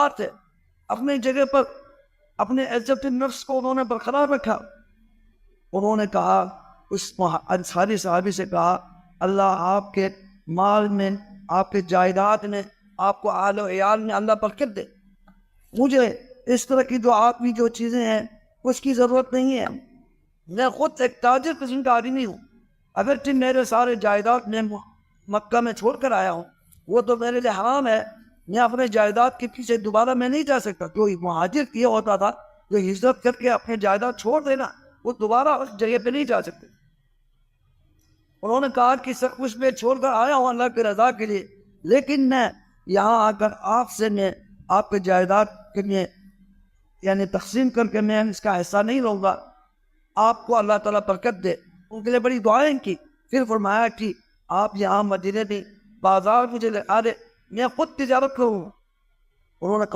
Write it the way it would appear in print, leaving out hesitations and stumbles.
بات ہے، اپنی جگہ پر اپنے عزت نفس کو انہوں نے برقرار رکھا. انہوں نے کہا، اس انصاری صحابی سے کہا، اللہ آپ کے مال میں، آپ کے جائیداد میں، آپ کو آل و عیال میں اللہ برکت دے. مجھے اس طرح کی جو آپ کی جو چیزیں ہیں اس کی ضرورت نہیں ہے. میں خود ایک تاجر قسم کا آدمی ہوں. اگرچہ میرے سارے جائیداد میں مکہ میں چھوڑ کر آیا ہوں، وہ تو میرے لیے حرام ہے. میں اپنے جائیداد کے پیچھے دوبارہ میں نہیں جا سکتا. جو مہاجر کیا ہوتا تھا، جو ہجرت کر کے اپنے جائیداد چھوڑ دینا، وہ دوبارہ اس جگہ پہ نہیں جا سکتے. انہوں نے کہا کہ سب کچھ میں چھوڑ کر آیا ہوں اللہ کی رضا کے لیے، لیکن میں یہاں آ کر آپ سے میں آپ کے جائیداد کے لیے یعنی تقسیم کر کے میں اس کا حصہ نہیں لوں گا. آپ کو اللہ تعالیٰ برکت دے. ان کے لیے بڑی دعائیں کی. پھر فرمایا کہ آپ یہاں مدینے میں بازار مجھے لگا دے، میں خود تجارت کروں. انہوں نے